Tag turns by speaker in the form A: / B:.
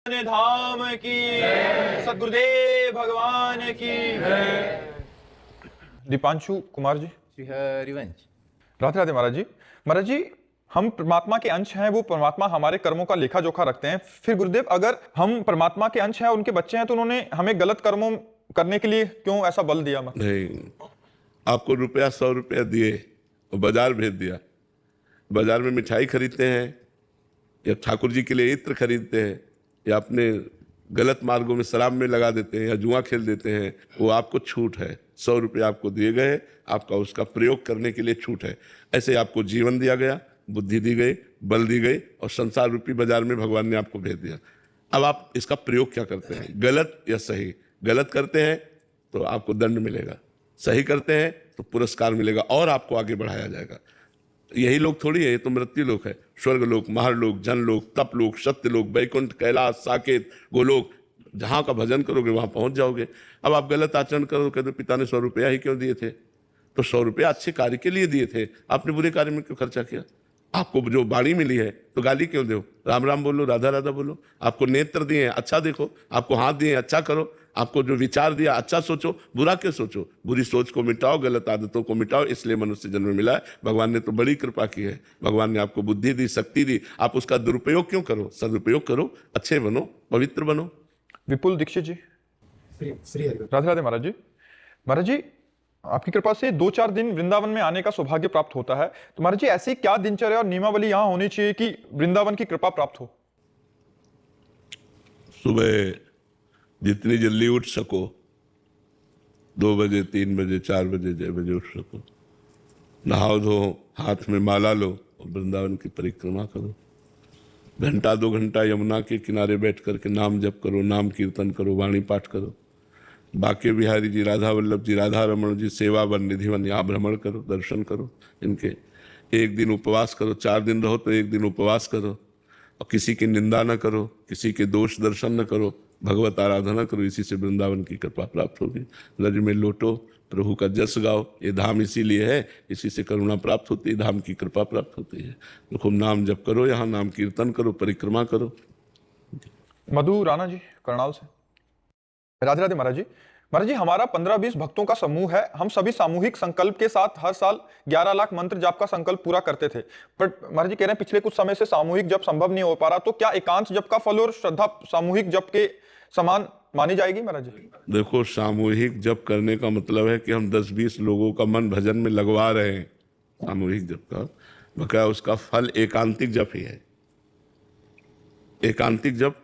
A: धाम की, सद्गुरुदेव भगवान की। दीपांशु कुमार जी,
B: रिवंश।
A: राधे राधे महाराज जी। महाराज जी, हम परमात्मा के अंश हैं, वो परमात्मा हमारे कर्मों का लेखा जोखा रखते हैं। फिर गुरुदेव, अगर हम परमात्मा के अंश हैं, उनके बच्चे हैं, तो उन्होंने हमें गलत कर्मों करने के लिए क्यों ऐसा बल दिया?
C: नहीं, आपको रुपया 100 रुपया दिए और बाजार भेज दिया। बाजार में मिठाई खरीदते हैं या ठाकुर जी के लिए इत्र खरीदते हैं या अपने गलत मार्गों में शराब में लगा देते हैं या जुआ खेल देते हैं, वो आपको छूट है। 100 रुपये आपको दिए गए, आपका उसका प्रयोग करने के लिए छूट है। ऐसे आपको जीवन दिया गया, बुद्धि दी गई, बल दी गई और संसार रूपी बाजार में भगवान ने आपको भेज दिया। अब आप इसका प्रयोग क्या करते हैं, गलत या सही? गलत करते हैं तो आपको दंड मिलेगा, सही करते हैं तो पुरस्कार मिलेगा और आपको आगे बढ़ाया जाएगा। यही लोग थोड़ी है, ये तो मृत्यु लोक है। स्वर्ग लोक, महरलोक, जनलोक, तपलोक, सत्यलोक, वैकुंठ, कैलाश, साकेत, गोलोक, जहाँ का भजन करोगे वहाँ पहुँच जाओगे। अब आप गलत आचरण करो, कहते पिता ने 100 रुपया ही क्यों दिए थे? तो 100 रुपया अच्छे कार्य के लिए दिए थे, आपने बुरे कार्य में क्यों खर्चा किया? आपको जो बाणी मिली है तो गाली क्यों दो? राम राम बोलो, राधा राधा बोलो। आपको नेत्र दिए हैं, अच्छा देखो। आपको हाथ दिए हैं, अच्छा करो। आपको जो विचार दिया, अच्छा सोचो, बुरा क्यों सोचो? बुरी सोच को मिटाओ, गलत आदतों को मिटाओ। इसलिए मनुष्य जन्म मिला है। भगवान ने तो बड़ी कृपा की है। भगवान ने आपको बुद्धि दी, शक्ति दी, आप उसका दुरुपयोग क्यों करो? सदुपयोग करो, अच्छे बनो, पवित्र बनो।
A: विपुल दीक्षित जी, राधे राधे महाराज जी। महाराज जी, आपकी कृपा से 2-4 दिन वृंदावन में आने का सौभाग्य प्राप्त होता है, तो महाराज जी ऐसी क्या दिनचर्या और नियमावली यहाँ होनी चाहिए कि वृंदावन की कृपा प्राप्त हो?
C: सुबह जितनी जल्दी उठ सको, 2 बजे, 3 बजे, 4 बजे, 6 बजे उठ सको, नहाओ धो, हाथ में माला लो और वृंदावन की परिक्रमा करो। घंटा 2 घंटा यमुना के किनारे बैठ करके नाम जप करो, नाम कीर्तन करो, वाणी पाठ करो। बाके बिहारी जी, राधा वल्लभ जी, राधा रमण जी, सेवा वन, निधिवन, यहाँ भ्रमण करो, दर्शन करो इनके। एक दिन उपवास करो, 4 दिन रहो तो 1 दिन उपवास करो और किसी की निंदा न करो, किसी के दोष दर्शन न करो, भगवत आराधना करो। इसी से वृंदावन की कृपा प्राप्त होगी। लज में लोटो, प्रभु का जस गाओ। ये धाम इसीलिए है, इसी से करुणा प्राप्त होती है, धाम की कृपा प्राप्त होती है। तो खूब नाम जप करो, यहाँ नाम कीर्तन करो, परिक्रमा करो।
A: मधु राणा जी, करनाल से, राधे राधे महाराज जी। महाराज जी, हमारा 15-20 भक्तों का समूह है। हम सभी सामूहिक संकल्प के साथ हर साल 11 लाख मंत्र जाप का संकल्प पूरा करते थे, बट महाराज जी कह रहे हैं पिछले कुछ समय से सामूहिक जप संभव नहीं हो पा रहा, तो क्या एकांत जप का फल और श्रद्धा सामूहिक जप के समान मानी जाएगी? महाराज जी
C: देखो, सामूहिक जप करने का मतलब है कि हम 10-20 लोगों का मन भजन में लगवा रहे हैं। सामूहिक जप का बकाया उसका फल एकांतिक जप ही है। एकांतिक जप